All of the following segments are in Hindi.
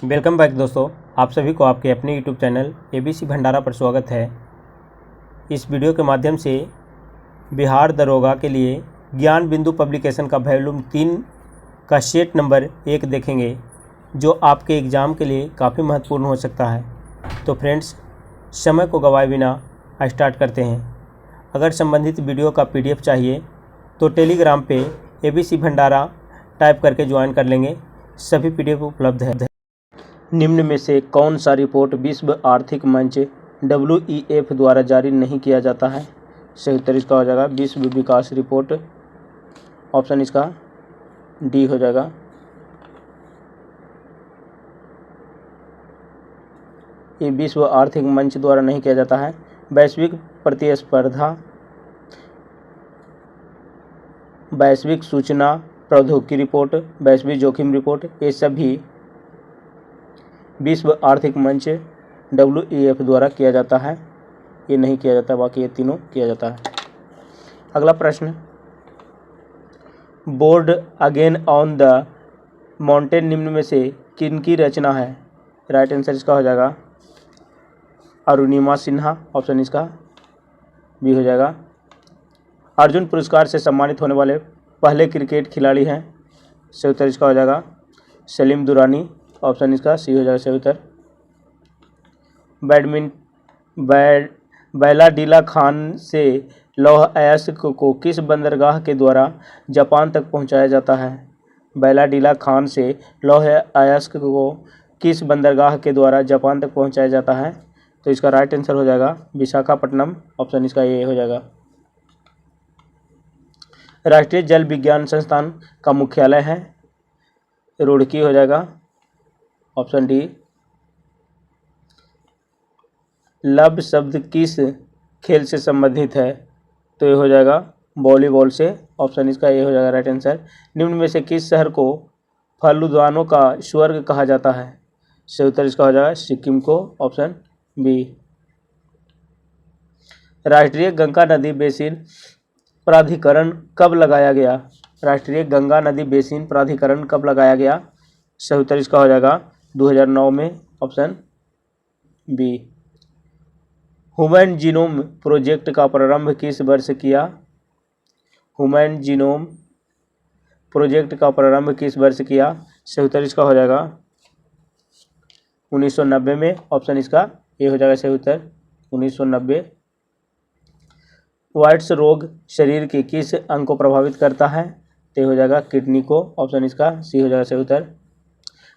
वेलकम बैक दोस्तों, आप सभी को आपके अपने यूट्यूब चैनल एबीसी भंडारा पर स्वागत है। इस वीडियो के माध्यम से बिहार दरोगा के लिए ज्ञान बिंदु पब्लिकेशन का वॉल्यूम 3 का सेट नंबर 1 देखेंगे, जो आपके एग्ज़ाम के लिए काफ़ी महत्वपूर्ण हो सकता है। तो फ्रेंड्स, समय को गवाए बिना स्टार्ट करते हैं। अगर संबंधित वीडियो का PDF चाहिए तो टेलीग्राम पे एबीसी भंडारा टाइप करके ज्वाइन कर लेंगे। सभी PDF उपलब्ध है। निम्न में से कौन सा रिपोर्ट विश्व आर्थिक मंच WEF द्वारा जारी नहीं किया जाता है? सही उत्तर इसका हो जाएगा विश्व विकास रिपोर्ट। ऑप्शन इसका डी हो जाएगा। ये विश्व आर्थिक मंच द्वारा नहीं किया जाता है। वैश्विक प्रतिस्पर्धा, वैश्विक सूचना प्रौद्योगिकी रिपोर्ट, वैश्विक जोखिम रिपोर्ट, ये सभी विश्व आर्थिक मंच WEF द्वारा किया जाता है। ये नहीं किया जाता, बाकी ये तीनों किया जाता है। अगला प्रश्न, board again on the mountain निम्न में से किनकी रचना है? राइट आंसर इसका हो जाएगा अरुणिमा सिन्हा। ऑप्शन इसका बी हो जाएगा। अर्जुन पुरस्कार से सम्मानित होने वाले पहले क्रिकेट खिलाड़ी हैं? सही उत्तर इसका हो जाएगा सलीम दुरानी। ऑप्शन इसका सी हो जाएगा सही उत्तर। बैलाडीला खान से लौह अयस्क को किस बंदरगाह के द्वारा जापान तक पहुंचाया जाता है? बैलाडीला खान से लौह अयस्क को किस बंदरगाह के द्वारा जापान तक पहुंचाया जाता है? तो इसका राइट आंसर हो जाएगा विशाखापट्टनम। ऑप्शन इसका ये हो जाएगा। राष्ट्रीय जल विज्ञान संस्थान का मुख्यालय है? रुड़की हो जाएगा। Option D. लब शब्द किस खेल से संबंधित है? तो ये हो जाएगा वॉलीबॉल से। ऑप्शन इसका ये हो जाएगा राइट आंसर। निम्न में से किस शहर को फलूदानों का स्वर्ग कहा जाता है? सही उत्तर इसका हो जाएगा सिक्किम को। Option B. राष्ट्रीय गंगा नदी बेसिन प्राधिकरण कब लगाया गया? राष्ट्रीय गंगा नदी बेसिन प्राधिकरण कब लगाया गया? सही उत्तर इसका हो जाएगा 2009 में। Option B. Human genome project का प्रारंभ किस वर्ष किया? ह्यूमन जीनोम प्रोजेक्ट का प्रारंभ किस वर्ष किया? सही उत्तर इसका हो जाएगा 1990 में। ऑप्शन इसका ये हो जाएगा सही उत्तर 1990। वाइट्स रोग शरीर के किस अंग को प्रभावित करता है? तो हो जाएगा किडनी को। ऑप्शन इसका सी हो जाएगा सही उत्तर।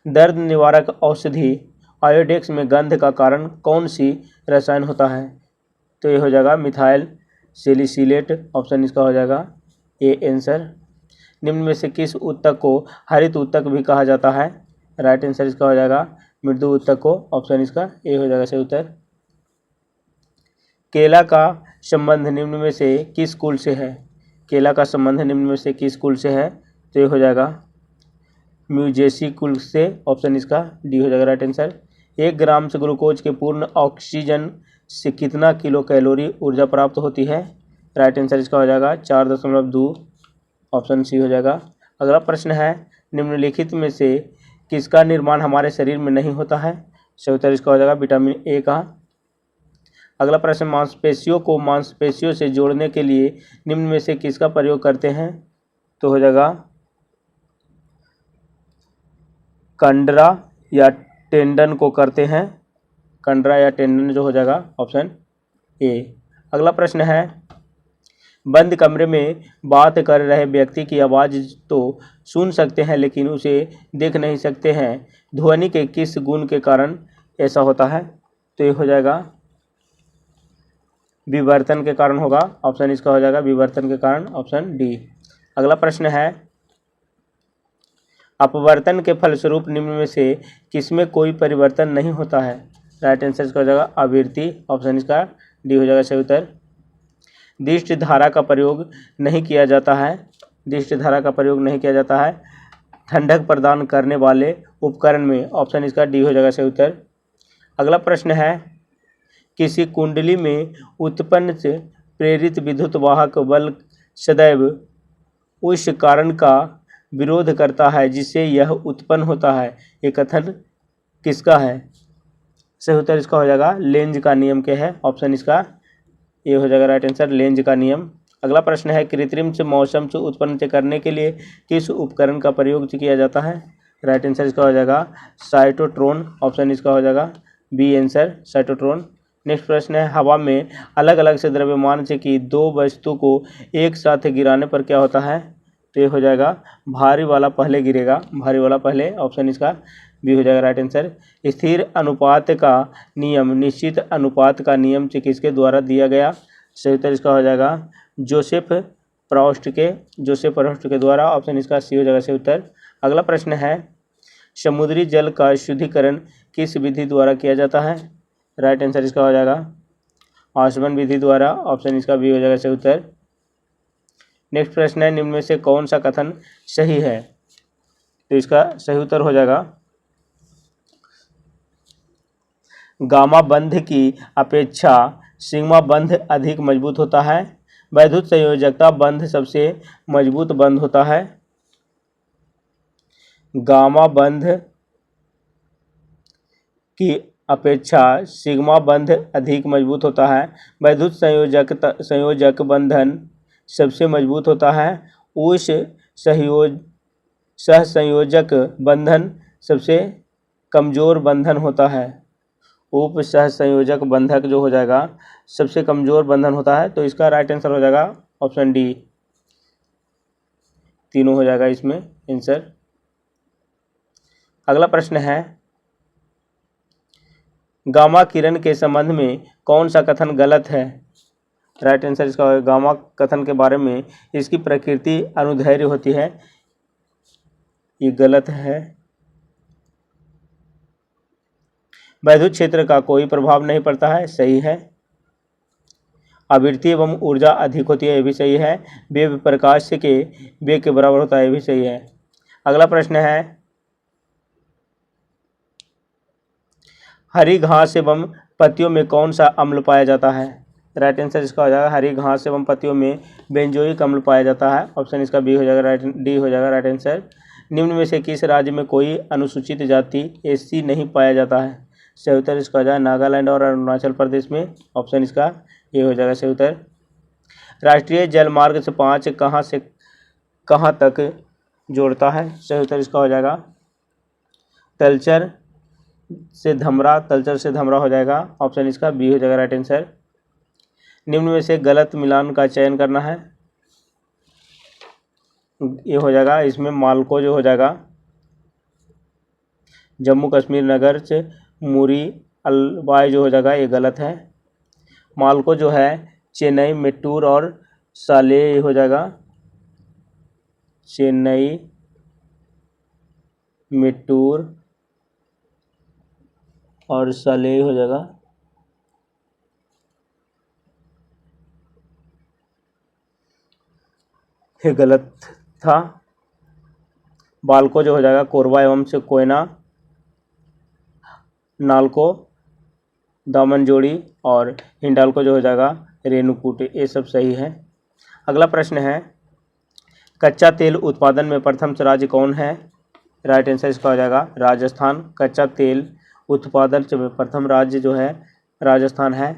दर्द निवारक औषधि आयोडेक्स में गंध का कारण कौन सी रसायन होता है? तो ये हो जाएगा मिथाइल सैलिसिलेट। ऑप्शन इसका हो जाएगा ए आंसर। निम्न में से किस ऊतक को हरित ऊतक भी कहा जाता है? राइट आंसर इसका हो जाएगा मृदु ऊतक को। ऑप्शन इसका ए हो जाएगा सही उत्तर। केला का संबंध निम्न में से किस कुल से है? केला का संबंध निम्न में से किस कुल से है? तो ये हो जाएगा म्यूजेसी कुल से। ऑप्शन इसका डी हो जाएगा राइट आंसर। 1 ग्राम से ग्लूकोज के पूर्ण ऑक्सीजन से कितना किलो कैलोरी ऊर्जा प्राप्त होती है? राइट आंसर इसका हो जाएगा 4.2। ऑप्शन सी हो जाएगा। अगला प्रश्न है, निम्नलिखित में से किसका निर्माण हमारे शरीर में नहीं होता है? सही उत्तर इसका हो जाएगा विटामिन ए का। अगला प्रश्न, मांसपेशियों को मांसपेशियों से जोड़ने के लिए निम्न में से किसका प्रयोग करते हैं? तो हो जाएगा कंडरा या टेंडन को करते हैं। कंडरा या टेंडन जो हो जाएगा ऑप्शन ए। अगला प्रश्न है, बंद कमरे में बात कर रहे व्यक्ति की आवाज़ तो सुन सकते हैं लेकिन उसे देख नहीं सकते हैं। ध्वनि के किस गुण के कारण ऐसा होता है? तो ये हो जाएगा विवर्तन के कारण होगा। ऑप्शन इसका हो जाएगा विवर्तन के कारण। Option D. अगला प्रश्न है, अपवर्तन के फलस्वरूप निम्न में से किसमें कोई परिवर्तन नहीं होता है? राइट आंसर इसका हो जाएगा आवृत्ति। ऑप्शन इसका डी हो जाएगा सही उत्तर। दृष्टि धारा का प्रयोग नहीं किया जाता है। दृष्टि धारा का प्रयोग नहीं किया जाता है ठंडक प्रदान करने वाले उपकरण में। ऑप्शन इसका डी हो जाएगा सही उत्तर। अगला प्रश्न है, किसी कुंडली में उत्पन्न से प्रेरित विद्युत वाहक बल सदैव उस कारण का विरोध करता है जिससे यह उत्पन्न होता है। ये कथन किसका है? सही उत्तर इसका हो जाएगा लेंज का नियम के है। ऑप्शन इसका ये हो जाएगा राइट आंसर, लेंज का नियम। अगला प्रश्न है कृत्रिम से मौसम से उत्पन्न करने के लिए किस उपकरण का प्रयोग किया जाता है? राइट आंसर इसका हो जाएगा साइटोट्रॉन। ऑप्शन इसका हो जाएगा बी आंसर, साइटोट्रॉन। नेक्स्ट प्रश्न है हवा में अलग अलग से द्रव्यमान से की दो वस्तु को एक साथ गिराने पर क्या होता है? तो ये हो जाएगा भारी वाला पहले गिरेगा, भारी वाला पहले। ऑप्शन इसका बी हो जाएगा राइट आंसर। स्थिर अनुपात का नियम निश्चित अनुपात का नियम से किसके द्वारा दिया गया? सही उत्तर इसका हो जाएगा जोसेफ प्रॉस्ट के द्वारा। ऑप्शन इसका सी हो जाएगा सही उत्तर। अगला प्रश्न है समुद्री जल का शुद्धिकरण किस विधि द्वारा किया जाता है? राइट आंसर इसका हो जाएगा ऑस्मोन विधि द्वारा। ऑप्शन इसका बी हो जाएगा सही उत्तर। नेक्स्ट प्रश्न है निम्न में से कौन सा कथन सही है? तो इसका सही उत्तर हो जाएगा गामा बंध की अपेक्षा सिग्मा बंध अधिक मजबूत होता है। वैद्युत संयोजकता बंध सबसे मजबूत बंध होता है। गामा बंध की अपेक्षा सिग्मा बंध अधिक मजबूत होता है। वैद्युत संयोजक बंधन सबसे मजबूत होता है। उस सहसंयोजक बंधन सबसे कमजोर बंधन होता है। उप सहसंयोजक बंधक जो हो जाएगा सबसे कमजोर बंधन होता है। तो इसका राइट आंसर हो जाएगा ऑप्शन डी, तीनों हो जाएगा इसमें आंसर। अगला प्रश्न है गामा किरण के संबंध में कौन सा कथन गलत है? राइट आंसर इसका होगा गामा कथन के बारे में इसकी प्रकृति अनुदैर्घ्य होती है, ये गलत है। वैद्युत क्षेत्र का कोई प्रभाव नहीं पड़ता है, सही है। आवृत्ति एवं ऊर्जा अधिक होती है, ये भी सही है। वेग प्रकाश के वेग के बराबर होता है, ये भी सही है। अगला प्रश्न है हरी घास एवं पत्तियों में कौन सा अम्ल पाया जाता है? राइट आंसर इसका हो जाएगा हरी घास एवं पत्तियों में बेंजोइक अम्ल पाया जाता है। ऑप्शन इसका बी हो जाएगा डी हो जाएगा राइट आंसर। निम्न में से किस राज्य में कोई अनुसूचित जाति एससी नहीं पाया जाता है? सही उत्तर इसका हो जाएगा नागालैंड और अरुणाचल प्रदेश में। ऑप्शन इसका ये हो जाएगा सही उत्तर। राष्ट्रीय जलमार्ग से 5 कहाँ से कहाँ तक जोड़ता है? सही उत्तर इसका हो जाएगा तलचर से धमरा हो जाएगा। ऑप्शन इसका बी हो जाएगा राइट आंसर। निम्न में से गलत मिलान का चयन करना है, ये हो जाएगा इसमें मालको जो हो जाएगा जम्मू कश्मीर नगर से मुरी अलवाई जो हो जाएगा ये गलत है। मालको जो है चेन्नई मेट्टूर और साले हो जाएगा चेन्नई मेट्टूर और साले हो जाएगा। ये गलत था। बालको जो हो जाएगा कोरबा एवं से कोयना, नालको दामनजोड़ी और हिंडाल्को जो हो जाएगा रेणुकूट, ये सब सही है। अगला प्रश्न है कच्चा तेल उत्पादन में प्रथम राज्य कौन है? राइट आंसर इसका हो जाएगा राजस्थान। कच्चा तेल उत्पादन में प्रथम राज्य जो है राजस्थान है।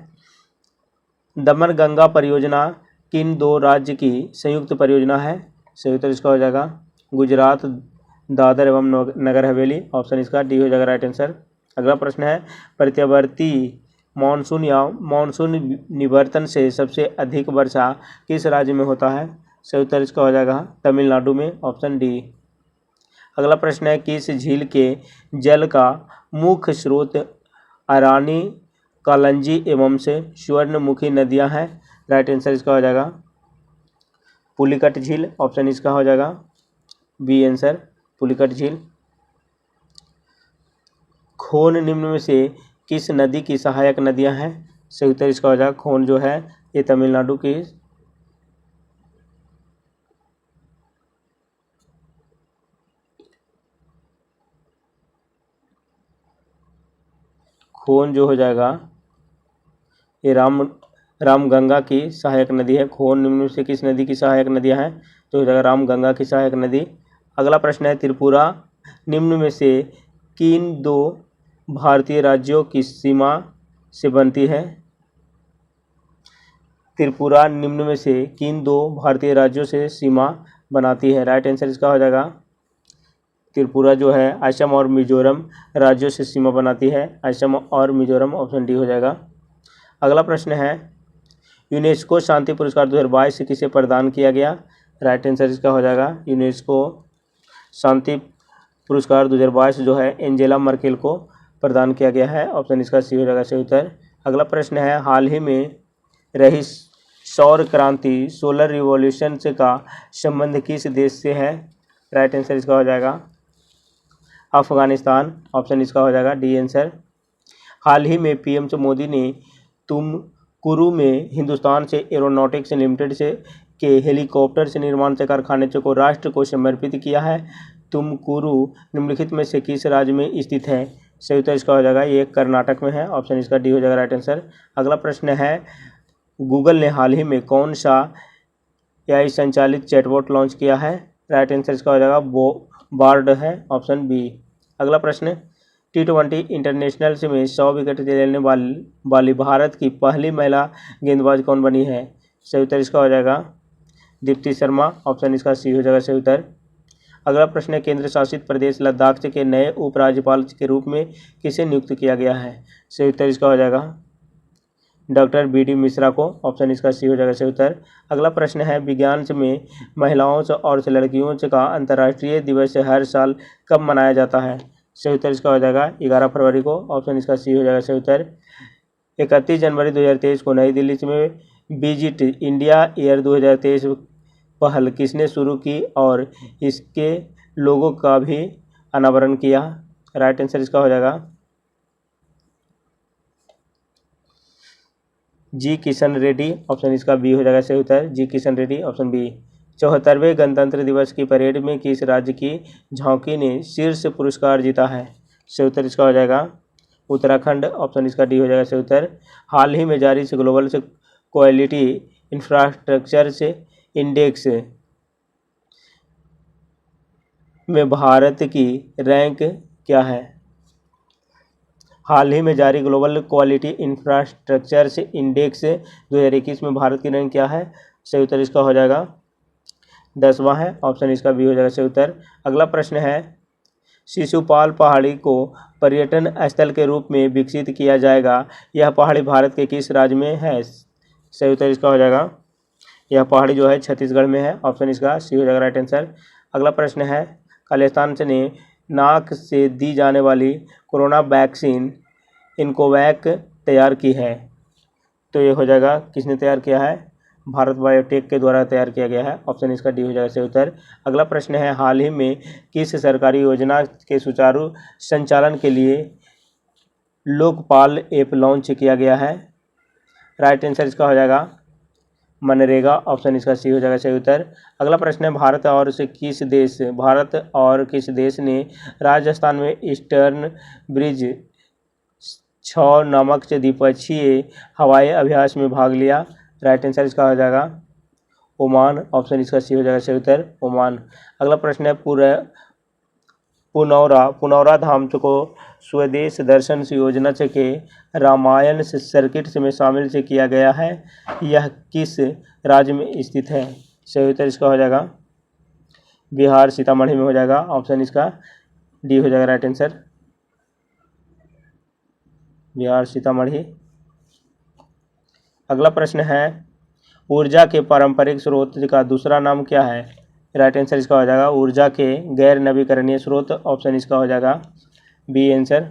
दमन गंगा परियोजना किन 2 राज्य की संयुक्त परियोजना है? सही उत्तर इसका हो जाएगा गुजरात दादर एवं नगर हवेली। ऑप्शन इसका डी हो जाएगा राइट आंसर। अगला प्रश्न है प्रत्यावर्ती मानसून या मानसून निवर्तन से सबसे अधिक वर्षा किस राज्य में होता है? सही उत्तर इसका हो जाएगा तमिलनाडु में। Option D. अगला प्रश्न है किस झील के जल का मुख्य स्रोत अरानी, कालंजी एवं से स्वर्णमुखी नदियां हैं? राइट आंसर इसका हो जाएगा पुलिकट झील। ऑप्शन इसका हो जाएगा बी आंसर पुलिकट झील। खोन निम्न में से किस नदी की सहायक नदियां हैं? सही उत्तर इसका हो जाएगा खोन जो है ये तमिलनाडु की खोन जो हो जाएगा ये रामगंगा की सहायक नदी है। खोन निम्न में से किस नदी की सहायक नदियां हैं? तो हो जाएगा रामगंगा की सहायक नदी। अगला प्रश्न है त्रिपुरा निम्न में से किन 2 भारतीय राज्यों की सीमा से बनती है? त्रिपुरा निम्न में से किन दो भारतीय राज्यों से सीमा बनाती है? राइट आंसर इसका हो जाएगा त्रिपुरा जो है असम और मिजोरम राज्यों से सीमा बनाती है। असम और मिजोरम, ऑप्शन डी हो जाएगा। अगला प्रश्न है, यूनेस्को शांति पुरस्कार 2022 किसे प्रदान किया गया? राइट आंसर इसका हो जाएगा यूनेस्को शांति पुरस्कार 2022 जो है एंजेला मर्केल को प्रदान किया गया है। ऑप्शन इसका सी हो जाएगा सही उत्तर। अगला प्रश्न है, हाल ही में रही सौर क्रांति सोलर रिवॉल्यूशन से का संबंध किस देश से है? राइट आंसर इसका हो जाएगा अफगानिस्तान, ऑप्शन इसका हो जाएगा डी आंसर। हाल ही में पीएम मोदी ने तुमकुरू में हिंदुस्तान से एरोनॉटिक्स लिमिटेड से के हेलीकॉप्टर से निर्माण से कारखाने को राष्ट्र को समर्पित किया है। तुमकुरू निम्नलिखित में से किस राज्य में स्थित है? सही उत्तर इसका हो जाएगा ये कर्नाटक में है। ऑप्शन इसका डी हो जाएगा राइट आंसर। अगला प्रश्न है, गूगल ने हाल ही में कौन सा एआई संचालित चैटबॉट लॉन्च किया है? राइट आंसर इसका हो जाएगा बार्ड है, ऑप्शन बी। अगला प्रश्न, T20 इंटरनेशनल से में 100 विकेट लेने वाली भारत की पहली महिला गेंदबाज कौन बनी है? सही उत्तर इसका हो जाएगा दीप्ति शर्मा, ऑप्शन इसका सी हो जाएगा सही उत्तर। अगला प्रश्न है, केंद्र शासित प्रदेश लद्दाख के नए उपराज्यपाल के रूप में किसे नियुक्त किया गया है? सही उत्तर इसका हो जाएगा डॉक्टर BD मिश्रा को, ऑप्शन इसका सी हो जाएगा सही उत्तर। अगला प्रश्न है, विज्ञान में महिलाओं और लड़कियों का अंतर्राष्ट्रीय दिवस हर साल कब मनाया जाता है? सही उत्तर इसका हो जाएगा 11 फरवरी को, ऑप्शन इसका सी हो जाएगा सही उत्तर। 31 जनवरी 2023 को नई दिल्ली में विजिट इंडिया ईयर 2023 पहल किसने शुरू की और इसके लोगों का भी अनावरण किया? राइट आंसर इसका हो जाएगा जी किशन रेड्डी, ऑप्शन इसका बी हो जाएगा सही उत्तर जी किशन रेड्डी, ऑप्शन बी। 74वें गणतंत्र दिवस की परेड में किस राज्य की झांकी ने शीर्ष पुरस्कार जीता है? सही उत्तर इसका हो जाएगा उत्तराखंड, ऑप्शन इसका डी हो जाएगा सही उत्तर। हाल ही में जारी से ग्लोबल से क्वालिटी इंफ्रास्ट्रक्चर से इंडेक्स में भारत की रैंक क्या है? हाल ही में जारी ग्लोबल क्वालिटी इंफ्रास्ट्रक्चर से इंडेक्स 2021 में भारत की रैंक क्या है? सही उत्तर इसका हो जाएगा 10वां है, ऑप्शन इसका बी हो जाएगा सही उत्तर। अगला प्रश्न है, शिशुपाल पहाड़ी को पर्यटन स्थल के रूप में विकसित किया जाएगा, यह पहाड़ी भारत के किस राज्य में है? सही उत्तर इसका हो जाएगा यह पहाड़ी जो है छत्तीसगढ़ में है, ऑप्शन इसका सी हो जाएगा राइट आंसर। अगला प्रश्न है, खालिस्तान ने नाक से दी जाने वाली कोरोना वैक्सीन इनकोवैक तैयार की है, तो ये हो जाएगा किसने तैयार किया है? भारत बायोटेक के द्वारा तैयार किया गया है, ऑप्शन इसका डी हो जाएगा सही उत्तर। अगला प्रश्न है, हाल ही में किस सरकारी योजना के सुचारू संचालन के लिए लोकपाल ऐप लॉन्च किया गया है? राइट आंसर इसका हो जाएगा मनरेगा, ऑप्शन इसका सी हो जाएगा सही उत्तर। अगला प्रश्न है, भारत और किस देश ने राजस्थान में ईस्टर्न ब्रिज 6 नामक द्विपक्षीय हवाई अभ्यास में भाग लिया? राइट आंसर इसका हो जाएगा ओमान, ऑप्शन इसका सी हो जाएगा सही उत्तर ओमान। अगला प्रश्न है, पुनौरा धाम को स्वदेश दर्शन योजना के रामायण सर्किट में शामिल से किया गया है, यह किस राज्य में स्थित है? सही उत्तर इसका हो जाएगा बिहार सीतामढ़ी में हो जाएगा, ऑप्शन इसका डी हो जाएगा राइट आंसर बिहार सीतामढ़ी। अगला प्रश्न है, ऊर्जा के पारंपरिक स्रोत का दूसरा नाम क्या है? राइट आंसर इसका हो जाएगा ऊर्जा के गैर नवीकरणीय स्रोत, ऑप्शन इसका हो जाएगा बी आंसर।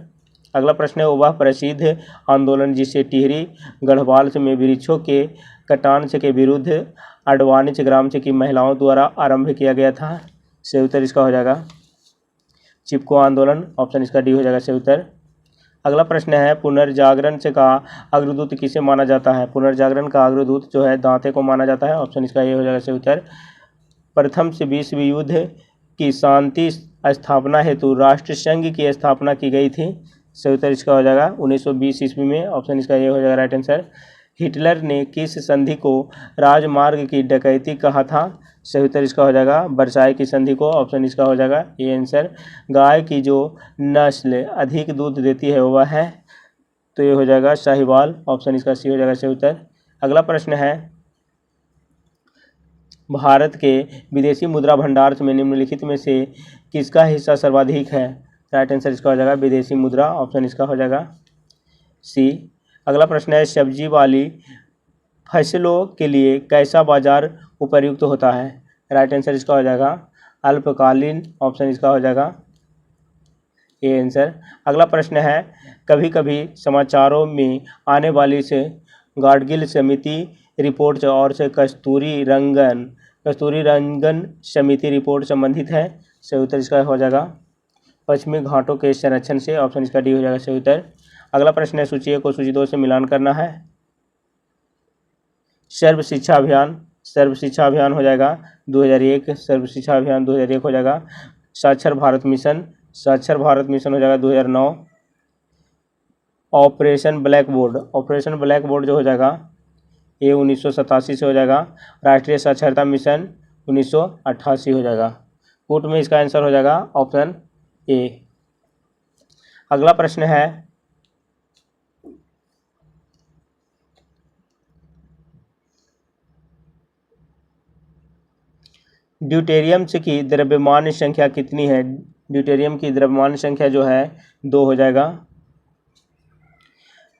अगला प्रश्न है, वह प्रसिद्ध आंदोलन जिसे टिहरी गढ़वाल में वृक्षों के कटान के विरुद्ध अडवाणी ग्राम की महिलाओं द्वारा आरंभ किया गया था? सही उत्तर इसका हो जाएगा चिपको आंदोलन, ऑप्शन इसका डी हो जाएगा सही उत्तर। अगला प्रश्न है, पुनर्जागरण का अग्रदूत किसे माना जाता है? पुनर्जागरण का अग्रदूत जो है दांते को माना जाता है, ऑप्शन इसका ये हो जाएगा सही उत्तर। प्रथम विश्व युद्ध की शांति स्थापना हेतु राष्ट्रसंघ की स्थापना की गई थी? सही उत्तर इसका हो जाएगा 1920 ईस्वी में, ऑप्शन इसका ये हो जाएगा राइट आंसर। हिटलर ने किस संधि को राजमार्ग की डकैती कहा था? सही उत्तर इसका हो जाएगा वर्साई की संधि को। ऑप्शन इसका हो जाएगा ए आंसर। गाय की जो नस्ल अधिक दूध देती है वह है, तो ये हो जाएगा साहिवाल। ऑप्शन इसका सी हो जाएगा सही उत्तर। अगला प्रश्न है, भारत के विदेशी मुद्रा भंडार में निम्नलिखित में से किसका हिस्सा सर्वाधिक है? राइट आंसर इसका हो जाएगा विदेशी मुद्रा। ऑप्शन इसका हो जाएगा सी। अगला प्रश्न है, सब्जी वाली फसलों के लिए कैसा बाजार उपयुक्त होता है? राइट आंसर इसका हो जाएगा अल्पकालीन। ऑप्शन इसका हो जाएगा ए आंसर। अगला प्रश्न है, कभी कभी समाचारों में आने वाली से गाडगिल समिति रिपोर्ट और से कस्तूरी रंगन समिति रिपोर्ट संबंधित है? सही उत्तर इसका हो जाएगा पश्चिमी घाटों के संरक्षण से। ऑप्शन इसका डी हो जाएगा सही उत्तर। अगला प्रश्न है, सूची 1 को सूची 2 से मिलान करना है। सर्व शिक्षा अभियान हो जाएगा 2001, सर्व शिक्षा अभियान 2001 हो जाएगा। साक्षर भारत मिशन हो जाएगा 2009। ऑपरेशन ब्लैक बोर्ड जो हो जाएगा ये 1987 से हो जाएगा। राष्ट्रीय साक्षरता मिशन 1988 हो जाएगा। पुट में इसका आंसर हो जाएगा ऑप्शन ए। अगला प्रश्न है, ड्यूटेरियम की द्रव्यमान संख्या कितनी है? ड्यूटेरियम की द्रव्यमान संख्या जो है 2 हो जाएगा।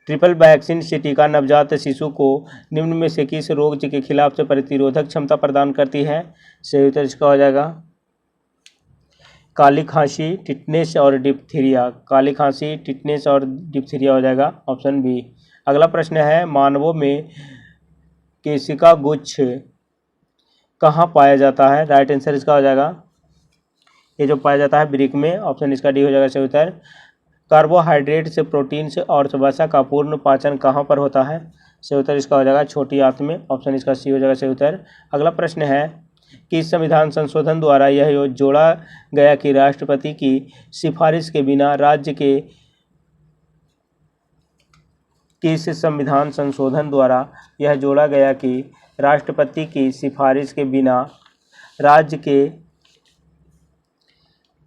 ट्रिपल वैक्सीन से टीका नवजात शिशु को निम्न में से किस रोग के खिलाफ से प्रतिरोधक क्षमता प्रदान करती है? सही उत्तर इसका हो जाएगा काली खांसी, टिटनेस और डिप्थीरिया। हो जाएगा ऑप्शन बी। अगला प्रश्न है, मानवों में केशिका गुच्छ कहाँ पाया जाता है? राइट आंसर इसका हो जाएगा ये जो पाया जाता है वृक्क में। ऑप्शन इसका डी हो जाएगा सही उत्तर। कार्बोहाइड्रेट से प्रोटीन से और वसा का पूर्ण पाचन कहाँ पर होता है? सही उत्तर इसका हो जाएगा छोटी आंत में। ऑप्शन इसका सी हो जाएगा सही उत्तर। अगला प्रश्न है, कि संविधान संशोधन द्वारा यह जोड़ा गया कि राष्ट्रपति की सिफारिश के बिना राज्य के किस संविधान संशोधन द्वारा यह जोड़ा गया कि राष्ट्रपति की सिफारिश के बिना राज्य के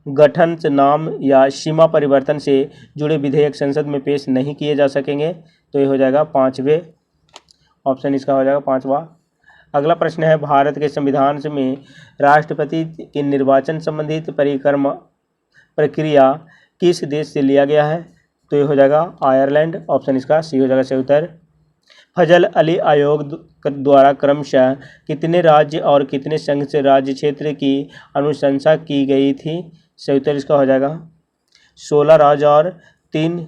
गठन नाम या सीमा परिवर्तन से जुड़े विधेयक संसद में पेश नहीं किए जा सकेंगे? तो ये हो जाएगा 5वें। ऑप्शन इसका हो जाएगा 5वां। अगला प्रश्न है, भारत के संविधान में राष्ट्रपति के निर्वाचन संबंधित प्रक्रिया किस देश से लिया गया है? तो ये हो जाएगा आयरलैंड। ऑप्शन इसका सी हो जाएगा सही उत्तर। फजल अली आयोग द्वारा क्रमशः कितने राज्य और कितने संघ से राज्य क्षेत्र की अनुशंसा की गई थी? सही उत्तर इसका हो जाएगा 16 राज्य और 3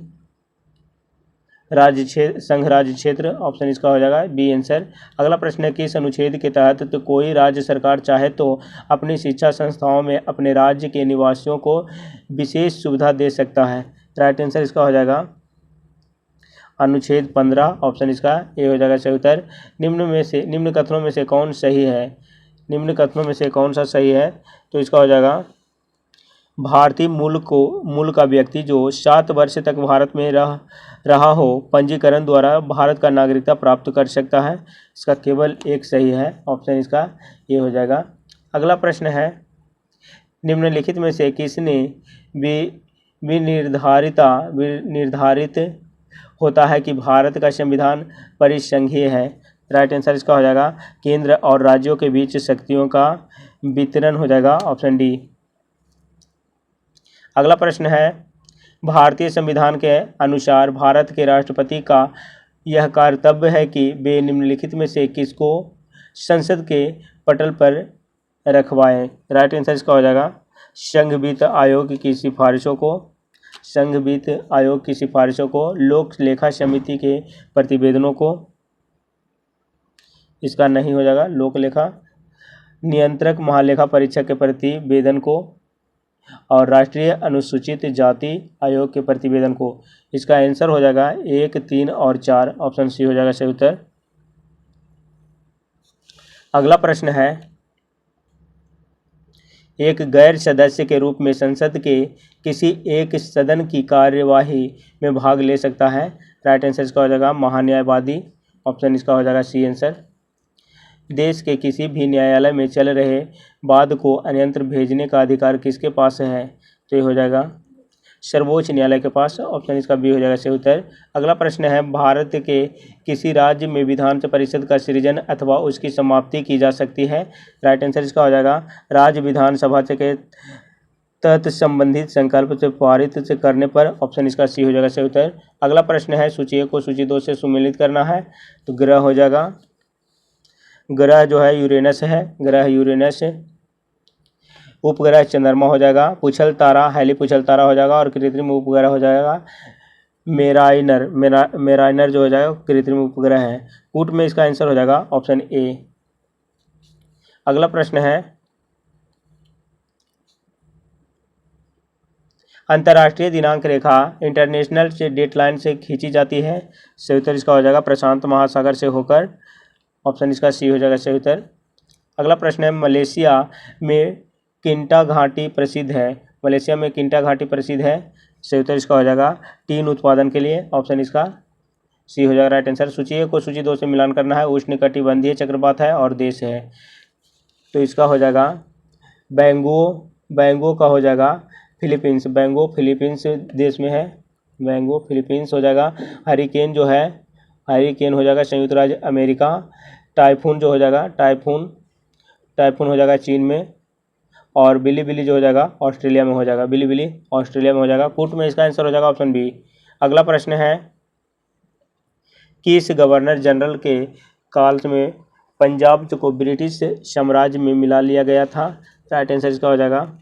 संघ राज्य क्षेत्र। ऑप्शन इसका हो जाएगा बी आंसर। अगला प्रश्न है, किस अनुच्छेद के तहत तो कोई राज्य सरकार चाहे तो अपनी शिक्षा संस्थाओं में अपने राज्य के निवासियों को विशेष सुविधा दे सकता है? राइट आंसर इसका हो जाएगा अनुच्छेद 15। ऑप्शन इसका ए हो जाएगा सही उत्तर। निम्न कथनों में से कौन सही है? निम्न कथनों में से कौन सा सही है? तो इसका हो जाएगा भारतीय मूल का व्यक्ति जो 7 वर्ष तक भारत में रहा हो पंजीकरण द्वारा भारत का नागरिकता प्राप्त कर सकता है। इसका केवल एक सही है। ऑप्शन इसका ये हो जाएगा। अगला प्रश्न है, निम्नलिखित में से किसने निर्धारित होता है कि भारत का संविधान परिसंघीय है? राइट आंसर इसका हो जाएगा केंद्र और राज्यों के बीच शक्तियों का वितरण हो जाएगा। Option D. अगला प्रश्न है, भारतीय संविधान के अनुसार भारत के राष्ट्रपति का यह कर्तव्य है कि वे निम्नलिखित में से किसको संसद के पटल पर रखवाएं? राइट आंसर इसका हो जाएगा संघ वित्त आयोग की सिफारिशों को, लोक लेखा समिति के प्रतिवेदनों को, इसका नहीं हो जाएगा लोक लेखा, नियंत्रक महालेखा परीक्षक के प्रतिवेदन को और राष्ट्रीय अनुसूचित जाति आयोग के प्रतिवेदन को। इसका आंसर हो जाएगा 1, 3 और 4। ऑप्शन सी हो जाएगा सही उत्तर। अगला प्रश्न है, एक गैर सदस्य के रूप में संसद के किसी एक सदन की कार्यवाही में भाग ले सकता है? राइट आंसर इसका हो जाएगा महान्यायवादी। ऑप्शन इसका हो जाएगा सी आंसर। देश के किसी भी न्यायालय में चल रहे वाद को अन्यत्र भेजने का अधिकार किसके पास है? तो ये हो जाएगा सर्वोच्च न्यायालय के पास। ऑप्शन इसका बी हो जाएगा सही उत्तर। अगला प्रश्न है, भारत के किसी राज्य में विधान परिषद का सृजन अथवा उसकी समाप्ति की जा सकती है? राइट आंसर इसका हो जाएगा राज्य विधानसभा के तहत संबंधित संकल्प से पारित से करने पर। ऑप्शन इसका सी हो जाएगा सही उत्तर। अगला प्रश्न है, सूची 1 को सूची 2 से सुमेलित करना है, तो ग्रह हो जाएगा, ग्रह जो है यूरेनस है, ग्रह यूरेनस। उपग्रह चंद्रमा हो जाएगा। पुछल तारा हैली पुछल तारा हो जाएगा और कृत्रिम उपग्रह हो जाएगा मेराइनर जो हो जाएगा कृत्रिम उपग्रह है। कूट में इसका आंसर हो जाएगा ऑप्शन ए। अगला प्रश्न है, अंतर्राष्ट्रीय दिनांक रेखा इंटरनेशनल से डेटलाइन से खींची जाती है? सही उत्तर इसका हो जाएगा प्रशांत महासागर से होकर। ऑप्शन इसका सी हो जाएगा सही उत्तर। अगला प्रश्न है, मलेशिया में किंटा घाटी प्रसिद्ध है? मलेशिया में किंटा घाटी प्रसिद्ध है। सही उत्तर इसका हो जाएगा टीन उत्पादन के लिए। ऑप्शन इसका सी हो जाएगा राइट आंसर। सूची 1 को सूची 2 से मिलान करना है। उष्णकटिबंधीय चक्रवात है और देश है, तो इसका हो जाएगा बैंगो का हो जाएगा फिलीपींस। बैंगो फिलीपींस देश में है, बैंगो फिलीपींस हो जाएगा। हरिकेन जो है, हरिकेन हो जाएगा संयुक्त राज्य अमेरिका। टाइफून जो हो जाएगा, टाइफून हो जाएगा चीन में। और बिली जो हो जाएगा ऑस्ट्रेलिया में हो जाएगा, बिली ऑस्ट्रेलिया में हो जाएगा। कूट में इसका आंसर हो जाएगा ऑप्शन बी। अगला प्रश्न है, किस गवर्नर जनरल के काल में पंजाब को ब्रिटिश साम्राज्य में मिला लिया गया था? राइट आंसर इसका हो जाएगा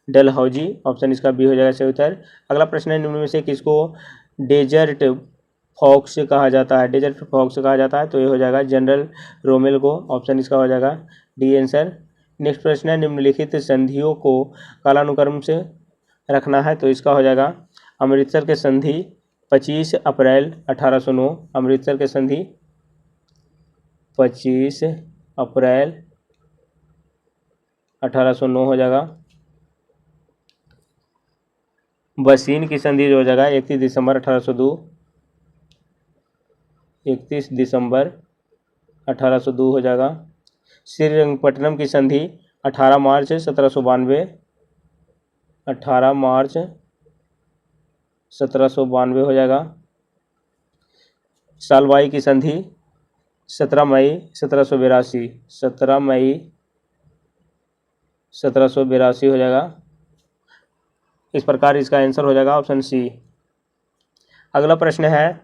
डलहौजी। ऑप्शन इसका बी हो जाएगा सही उत्तर। अगला प्रश्न है, निम्न में से किसको डेजर्ट फॉक्स कहा जाता है? डेजर्ट फॉक्स कहा जाता है, तो ये हो जाएगा जनरल रोमेल को। ऑप्शन इसका हो जाएगा डी आंसर। नेक्स्ट प्रश्न है, निम्नलिखित संधियों को कालानुक्रम से रखना है, तो इसका हो जाएगा अमृतसर के संधि 25 अप्रैल 1809। अमृतसर के संधि 25 अप्रैल 1809 हो जाएगा। बसीन की संधि जो हो जाएगा 31 दिसंबर 1802। 31 दिसंबर 1802 हो जाएगा। श्रीरंगपट्टनम की संधि 18 मार्च 1792। 18 मार्च 1792 हो जाएगा। सालवाई की संधि 17 मई 1782। 17 मई 1782 हो जाएगा। इस प्रकार इसका आंसर हो जाएगा ऑप्शन सी। अगला प्रश्न है,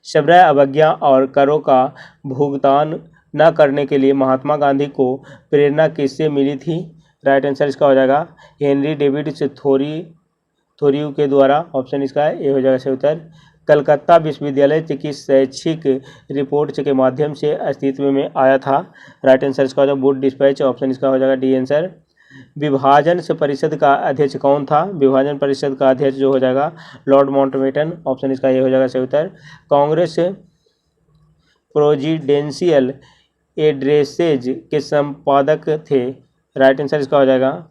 शबरय अवज्ञा और करों का भुगतान न करने के लिए महात्मा गांधी को प्रेरणा किससे मिली थी? राइट आंसर इसका हो जाएगा हेनरी डेविड से थोरियू के द्वारा। ऑप्शन इसका है ए हो जाएगा सही उत्तर। कलकत्ता विश्वविद्यालय की शैक्षिक रिपोर्ट के माध्यम से अस्तित्व में आया था? राइट आंसर इसका हो जाएगा वुड डिस्पैच। ऑप्शन इसका हो जाएगा डी आंसर। विभाजन से परिषद का अध्यक्ष कौन था? विभाजन परिषद का अध्यक्ष जो हो जाएगा लॉर्ड माउंटबेटन। ऑप्शन इसका ये हो जाएगा सही उत्तर। कांग्रेस प्रेसिडेंशियल एड्रेसेज के संपादक थे? राइट आंसर इसका हो जाएगा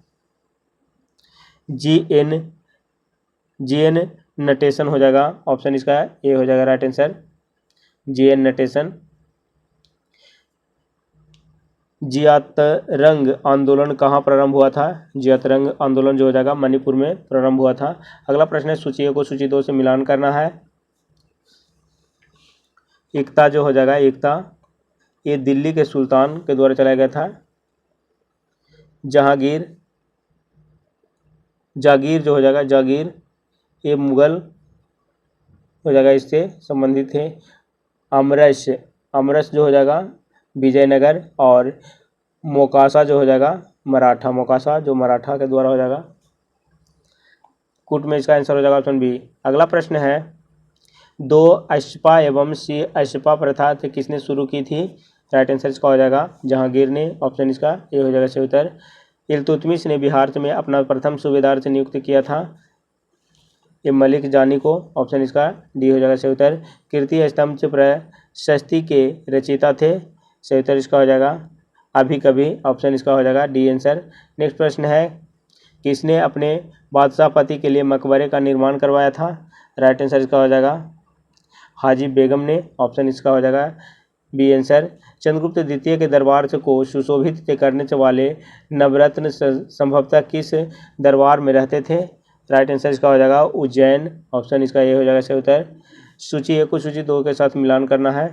जी एन नटेशन हो जाएगा। ऑप्शन इसका ए हो जाएगा right answer G N Natesan. जियातरंग आंदोलन कहाँ प्रारंभ हुआ था? जियातरंग आंदोलन जो हो जाएगा मणिपुर में प्रारंभ हुआ था। अगला प्रश्न है, सूची 1 को सूची 2 से मिलान करना है। एकता जो हो जाएगा, एकता ये दिल्ली के सुल्तान के द्वारा चलाया गया था। जागीर जो हो जाएगा, जागीर ये मुगल हो जाएगा, इससे संबंधित थे। अमरस जो हो जाएगा विजयनगर। और मोकासा जो हो जाएगा मराठा, मोकासा जो मराठा के द्वारा हो जाएगा। कूट में इसका आंसर हो जाएगा ऑप्शन बी। अगला प्रश्न है, 2 अशपा एवं सी अशपा प्रथा किसने शुरू की थी? राइट आंसर इसका हो जाएगा जहांगीर ने। ऑप्शन इसका ये हो जाएगा सही उत्तर। इल्तुतमिश ने बिहार में अपना प्रथम सूबेदार से नियुक्त किया था? ये मलिक जानी को। ऑप्शन इसका डी हो जाएगा सही उत्तर। कीर्ति स्तंभ प्रशस्ति के रचयिता थे? सही उत्तर इसका हो जाएगा अभी कभी। ऑप्शन इसका हो जाएगा डी आंसर। नेक्स्ट प्रश्न है, किसने अपने बादशाह पति के लिए मकबरे का निर्माण करवाया था? राइट आंसर इसका हो जाएगा हाजी बेगम ने, ऑप्शन इसका हो जाएगा बी आंसर। चंद्रगुप्त द्वितीय के दरबार को सुशोभित करने वाले नवरत्न संभवतः किस दरबार में रहते थे? राइट आंसर इसका हो जाएगा उज्जैन, ऑप्शन इसका ये हो जाएगा सही उत्तर। सूची 1 को सूची 2 के साथ मिलान करना है।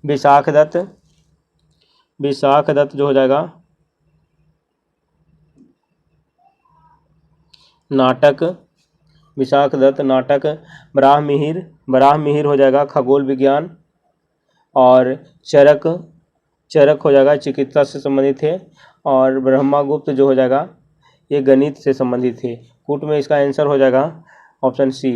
विशाख दत्त जो हो जाएगा नाटक, विशाख दत्त नाटक। बराह मिहिर हो जाएगा खगोल विज्ञान। और चरक हो जाएगा चिकित्सा से संबंधित थे। और ब्रह्मगुप्त जो हो जाएगा ये गणित से संबंधित थे। कूट में इसका आंसर हो जाएगा ऑप्शन सी